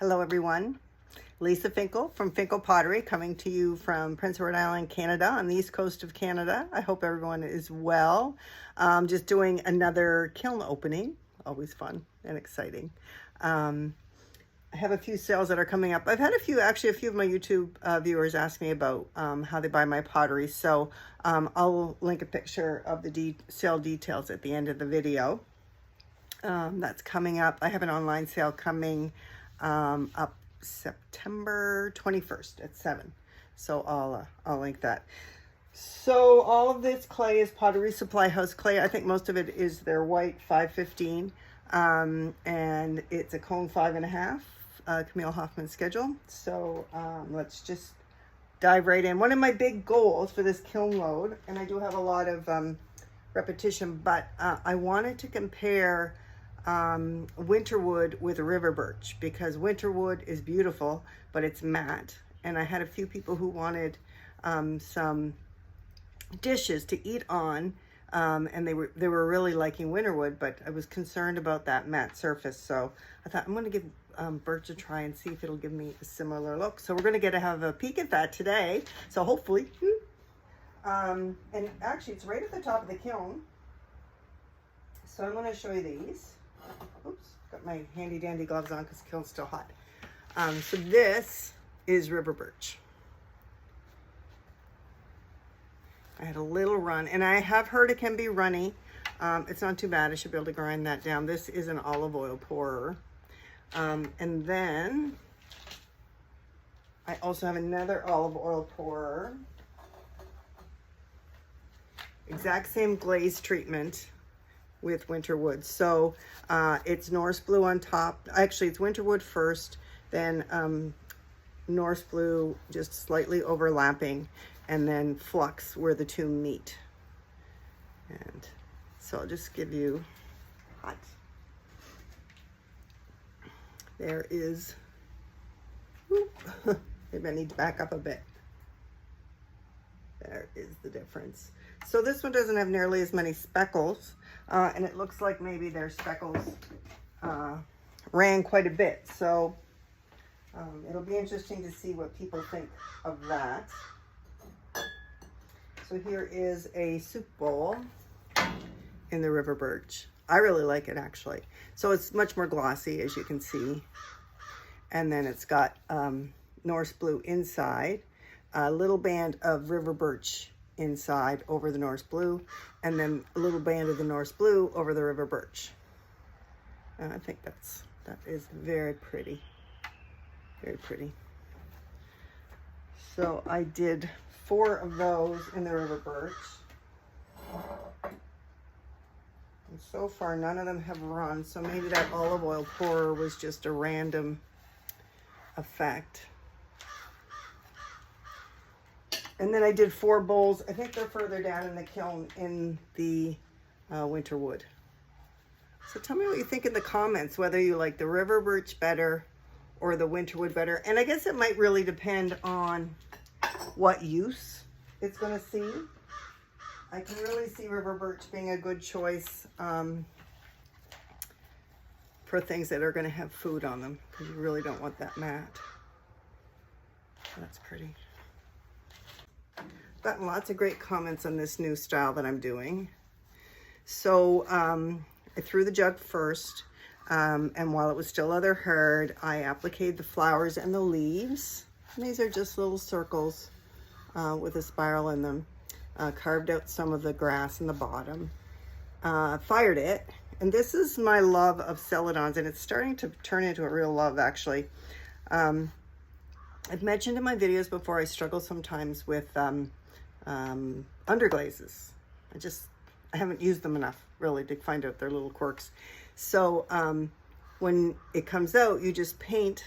Hello everyone, Lisa Finkel from Finkel Pottery coming to you from Prince Edward Island, Canada, on the east coast of Canada. I hope everyone is well. Just doing another kiln opening, always fun and exciting. I have a few sales that are coming up. I've had a few of my YouTube viewers ask me about how they buy my pottery, so I'll link a picture of the sale details at the end of the video. That's coming up. I have an online sale coming up September 21st at 7. So I'll link that. So all of this clay is Pottery Supply House clay. I think most of it is their white 515, and it's a cone 5.5, Camille Hoffman schedule. So let's just dive right in. One of my big goals for this kiln load, and I do have a lot of repetition, but I wanted to compare winterwood with river birch, because winterwood is beautiful but it's matte, and I had a few people who wanted some dishes to eat on, and they were really liking winterwood, but I was concerned about that matte surface, so I thought I'm going to give birch a try and see if it'll give me a similar look. So we're going to get to have a peek at that today, so hopefully and actually it's right at the top of the kiln, so I'm going to show you these. Oops, got my handy dandy gloves on because the kiln's still hot. So this is river birch. I had a little run, and I have heard it can be runny. It's not too bad. I should be able to grind that down. This is an olive oil pourer. And then I also have another olive oil pourer. Exact same glaze treatment with winterwood. So it's Norse blue on top. Actually, it's winterwood first, then Norse blue just slightly overlapping, and then flux where the two meet. And so I'll just give you hot. There is, maybe I need to back up a bit. There is the difference. So this one doesn't have nearly as many speckles, and it looks like maybe their speckles ran quite a bit. So it'll be interesting to see what people think of that. So here is a soup bowl in the river birch. I really like it, actually. So it's much more glossy, as you can see. And then it's got Norse blue inside, a little band of river birch inside over the Norse blue, and then a little band of the Norse blue over the river birch. And I think that is very pretty. Very pretty. So I did 4 of those in the river birch. And so far none of them have run, so maybe that olive oil pourer was just a random effect. And then I did 4 bowls. I think they're further down in the kiln in the winterwood. So tell me what you think in the comments, whether you like the river birch better or the winterwood better. And I guess it might really depend on what use it's going to see. I can really see river birch being a good choice for things that are going to have food on them, because you really don't want that matte. That's pretty. Gotten lots of great comments on this new style that I'm doing. So I threw the jug first, and while it was still other hard, I appliqued the flowers and the leaves. And these are just little circles with a spiral in them. Carved out some of the grass in the bottom. Fired it, and this is my love of celadons, and it's starting to turn into a real love, actually. I've mentioned in my videos before, I struggle sometimes with underglazes. I haven't used them enough, really, to find out their little quirks. So when it comes out, you just paint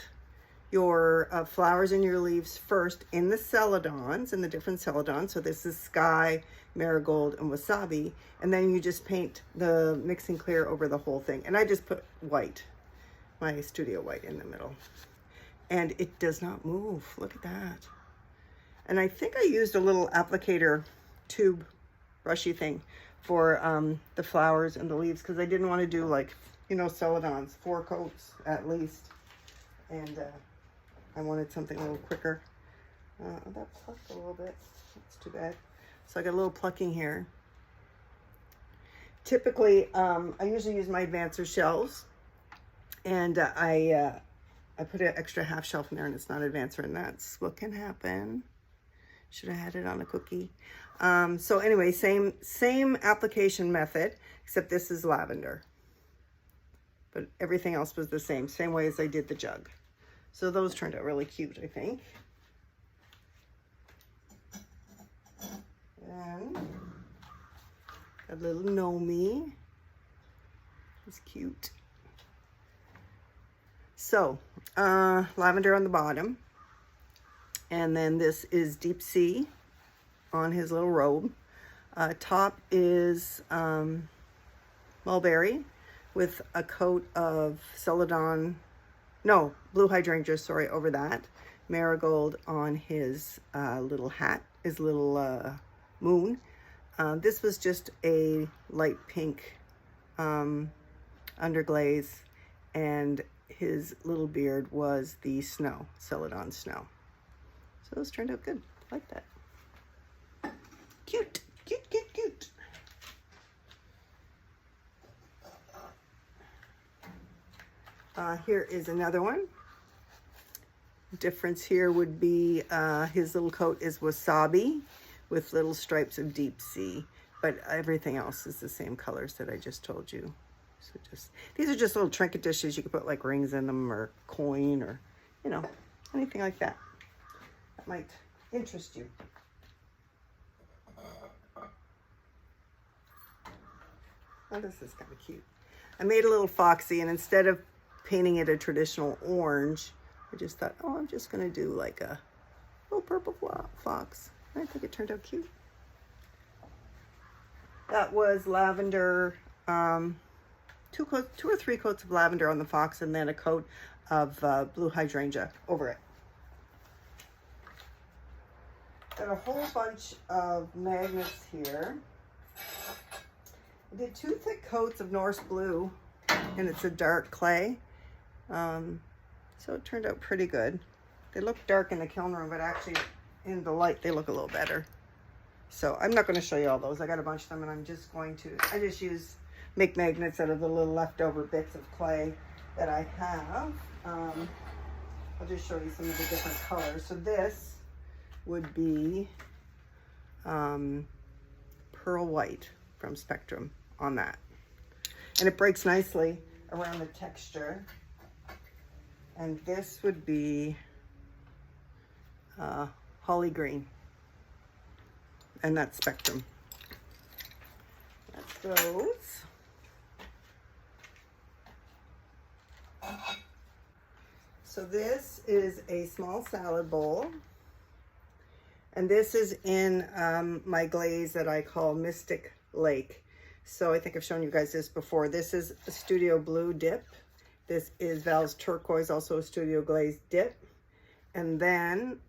your flowers and your leaves first in the celadons, in the different celadons. So this is sky, marigold, and wasabi. And then you just paint the mixing clear over the whole thing. And I just put white, my studio white, in the middle. And it does not move. Look at that. And I think I used a little applicator tube brushy thing for the flowers and the leaves, because I didn't want to do, like, you know, celadons, 4 coats at least. and I wanted something a little quicker. That plucked a little bit. That's too bad. So I got a little plucking here. Typically, I usually use my advancer shelves, and I put an extra half shelf in there, and it's not advancer, and that's what can happen. Should have had it on a cookie. So anyway, same application method, except this is lavender. But everything else was the same way as I did the jug. So those turned out really cute, I think. And a little Nomi. It's cute. So, lavender on the bottom. And then this is Deep Sea on his little robe. Top is mulberry with a coat of blue hydrangea, sorry, over that. Marigold on his little hat, his little moon. This was just a light pink underglaze, and his little beard was the snow, Celadon snow. So those turned out good. I like that. Cute, cute, cute, cute. Here is another one. Difference here would be his little coat is wasabi with little stripes of Deep Sea, but everything else is the same colors that I just told you. So these are just little trinket dishes. You could put like rings in them or coin or, you know, anything like that. That might interest you. Oh, this is kind of cute. I made a little foxy, and instead of painting it a traditional orange, I just thought, oh, I'm just going to do like a little purple fox. I think it turned out cute. That was lavender, 2 or 3 coats of lavender on the fox, and then a coat of blue hydrangea over it. Got a whole bunch of magnets here. I did 2 thick coats of Norse blue, and it's a dark clay. So it turned out pretty good. They look dark in the kiln room, but actually in the light they look a little better. So I'm not going to show you all those. I got a bunch of them, and I just make magnets out of the little leftover bits of clay that I have. I'll just show you some of the different colors. So this would be pearl white from Spectrum on that. And it breaks nicely around the texture. And this would be holly green. And that's Spectrum. That's those. So this is a small salad bowl. And this is in my glaze that I call Mystic Lake. So I think I've shown you guys this before. This is a Studio Blue dip. This is Val's Turquoise, also a Studio Glaze dip. And then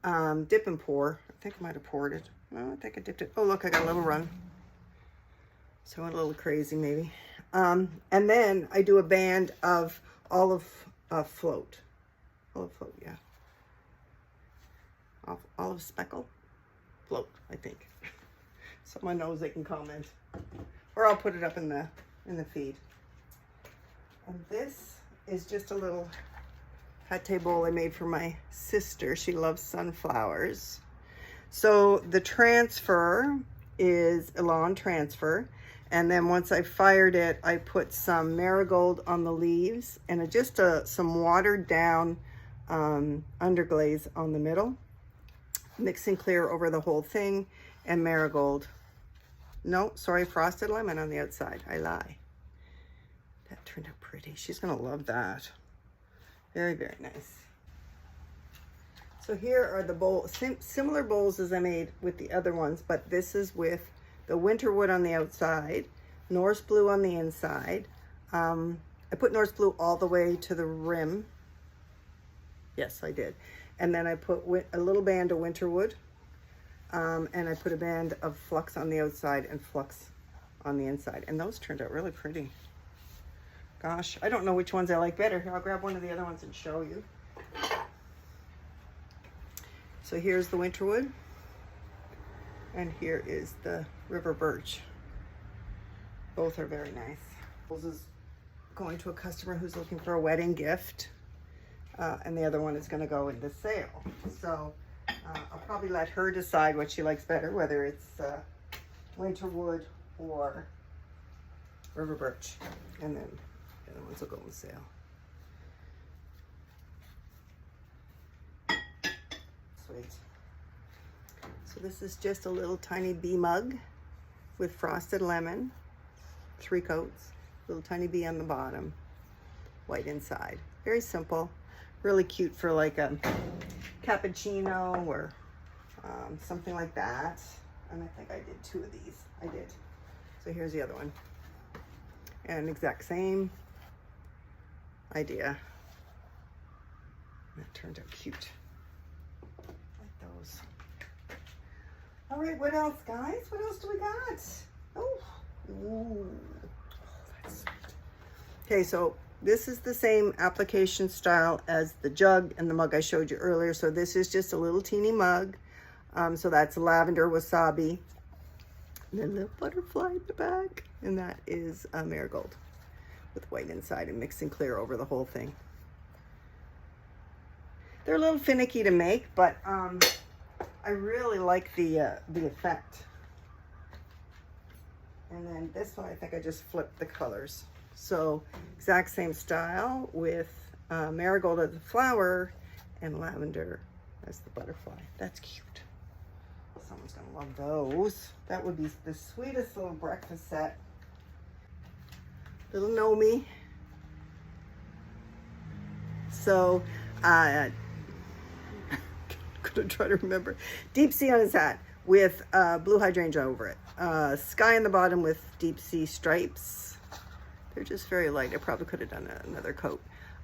dip and pour. I think I might have poured it. No, I think I dipped it. Oh, look, I got a little run. So I went a little crazy maybe. And then I do a band of olive float. Olive float, yeah. Olive speckle float, I think. Someone knows, they can comment. Or I'll put it up in the feed. And this is just a little pate bowl I made for my sister. She loves sunflowers. So the transfer is Elan transfer. And then once I fired it, I put some marigold on the leaves and just some watered down underglaze on the middle. Mixing clear over the whole thing, and marigold. No, sorry, frosted lemon on the outside. I lie. That turned out pretty. She's gonna love that. Very, very nice. So here are the bowls, similar bowls as I made with the other ones, but this is with the winterwood on the outside, Norse blue on the inside. I put Norse blue all the way to the rim. Yes, I did. And then I put a little band of winterwood, and I put a band of flux on the outside and flux on the inside. And those turned out really pretty. Gosh, I don't know which ones I like better. Here, I'll grab one of the other ones and show you. So here's the winterwood, and here is the river birch. Both are very nice. This is going to a customer who's looking for a wedding gift, and the other one is going to go in the sale. So I'll probably let her decide what she likes better, whether it's winterwood or river birch, and then the other ones will go in the sale. Sweet. So this is just a little tiny bee mug with frosted lemon, 3 coats, little tiny bee on the bottom, white inside. Very simple, really cute for like a cappuccino or something like that. And I think I did 2 of these. I did. So here's the other one. And exact same idea. That turned out cute. Those. All right, what else, guys? What else do we got? Oh, ooh, that's sweet. Okay, so this is the same application style as the jug and the mug I showed you earlier. So this is just a little teeny mug. So that's lavender wasabi. And then the butterfly in the back. And that is marigold with white inside and mixing clear over the whole thing. They're a little finicky to make, but I really like the effect. And then this one, I think I just flipped the colors. So exact same style with marigold as the flower and lavender as the butterfly. That's cute. Someone's gonna love those. That would be the sweetest little breakfast set. Little Nomi. So gonna try to remember. Deep sea on his hat with blue hydrangea over it. Sky in the bottom with deep sea stripes. They're just very light. I probably could have done another coat.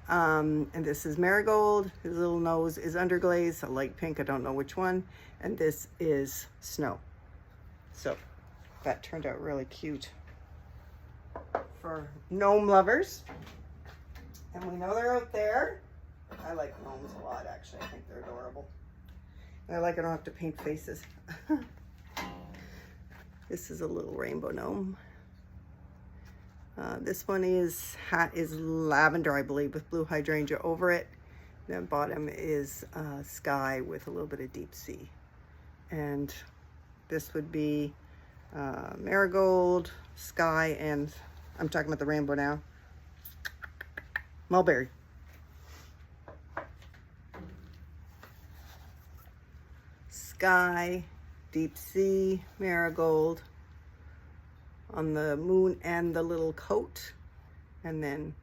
And this is marigold. His little nose is underglaze, a light pink. I don't know which one. And this is snow. So that turned out really cute for gnome lovers. And we know they're out there. I like gnomes a lot, actually. I think they're adorable. And I like I don't have to paint faces. This is a little rainbow gnome. This one hat is lavender, I believe, with blue hydrangea over it. The bottom is sky with a little bit of deep sea. And this would be marigold, sky, and I'm talking about the rainbow now, mulberry. Sky, deep sea, marigold on the moon and the little coat, and then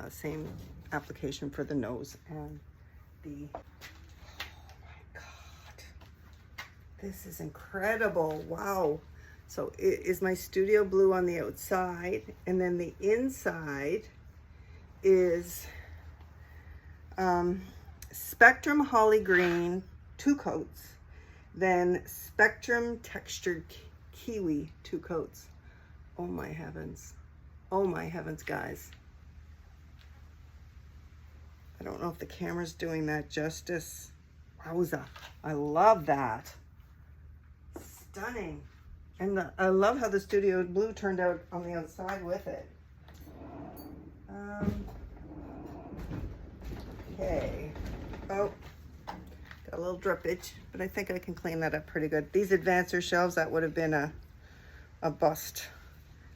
same application for the nose and the, oh my God, this is incredible. Wow. So it is my studio blue on the outside, and then the inside is Spectrum Holly Green, 2 coats, then Spectrum Textured Kiwi, 2 coats. Oh my heavens. Oh my heavens, guys. I don't know if the camera's doing that justice. Wowza. I love that. Stunning. And I love how the studio blue turned out on the outside with it. Okay. Oh, got a little drippage, but I think I can clean that up pretty good. These advancer shelves, that would have been a bust.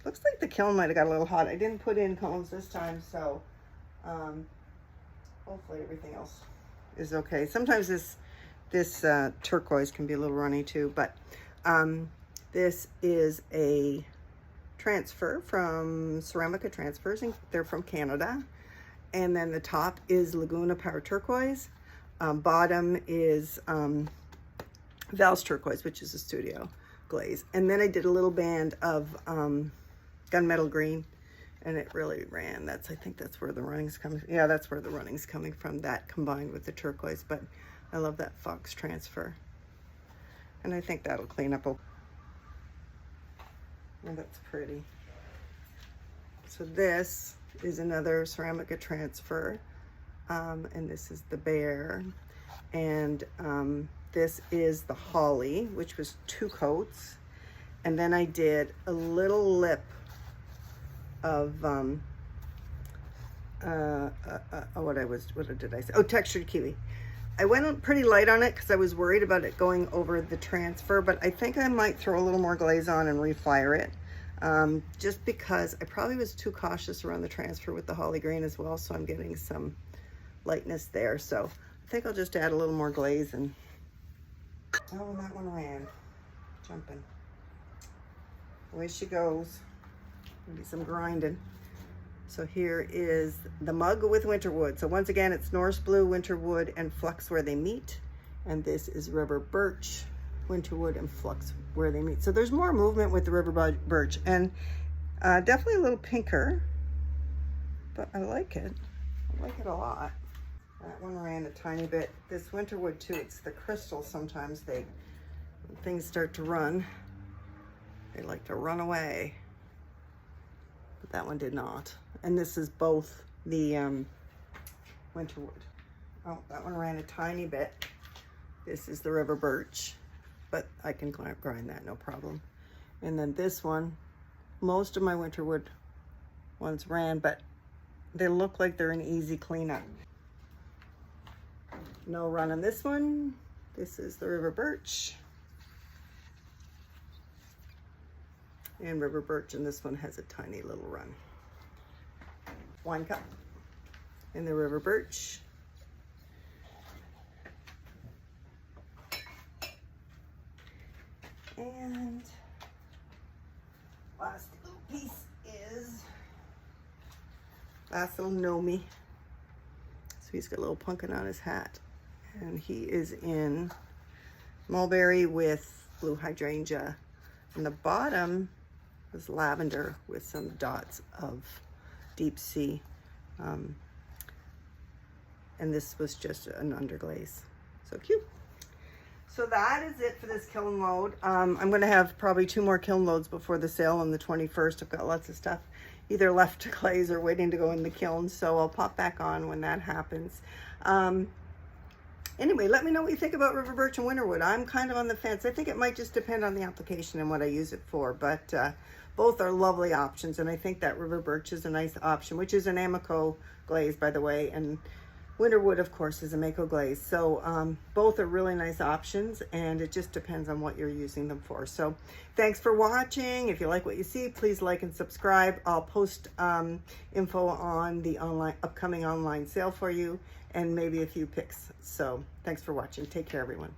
Looks like the kiln might have got a little hot. I didn't put in cones this time, so hopefully everything else is okay. Sometimes this turquoise can be a little runny too, but this is a transfer from Ceramica Transfers, and they're from Canada. And then the top is Laguna Power Turquoise. Bottom is Val's Turquoise, which is a studio glaze. And then I did a little band of gunmetal green, and it really ran. I think that's where the running's coming. Yeah, that's where the running's coming from, that combined with the turquoise. But I love that Fox transfer. And I think that'll clean up. Oh, that's pretty. So this is another Ceramica transfer. and this is the bear, and this is the holly, which was 2 coats, and then I did a little lip of what did I say? Oh, textured kiwi. I went pretty light on it because I was worried about it going over the transfer, but I think I might throw a little more glaze on and refire it, just because I probably was too cautious around the transfer with the holly green as well, so I'm getting some lightness there. So I think I'll just add a little more glaze. And oh, that one ran, jumping. Away she goes. Maybe some grinding. So here is the mug with winterwood. So once again, it's Norse blue, winterwood, and flux where they meet. And this is river birch, winterwood, and flux where they meet. So there's more movement with the river birch, and definitely a little pinker, but I like it. I like it a lot. That one ran a tiny bit. This winterwood too, it's the crystal. Sometimes when things start to run, they like to run away. But that one did not. And this is both the winterwood. Oh, that one ran a tiny bit. This is the river birch, but I can grind that, no problem. And then this one, most of my winterwood ones ran, but they look like they're an easy cleanup. No run on this one. This is the river birch. And river birch, and this one has a tiny little run. 1 cup in the river birch. And last little piece is last little Nomi. So he's got a little pumpkin on his hat, and he is in mulberry with blue hydrangea, and the bottom was lavender with some dots of deep sea, and this was just an underglaze. So cute. So that is it for this kiln load. I'm going to have probably 2 more kiln loads before the sale on the 21st. I've got lots of stuff either left to glaze or waiting to go in the kiln, so I'll pop back on when that happens. Anyway, let me know what you think about river birch and winterwood. I'm kind of on the fence. I think it might just depend on the application and what I use it for, but both are lovely options, and I think that river birch is a nice option, which is an Amaco glaze, by the way, and winterwood, of course, is a mayco glaze. So both are really nice options, and it just depends on what you're using them for. So thanks for watching. If you like what you see, please like and subscribe. I'll post info on the upcoming online sale for you, and maybe a few pics. So thanks for watching. Take care, everyone.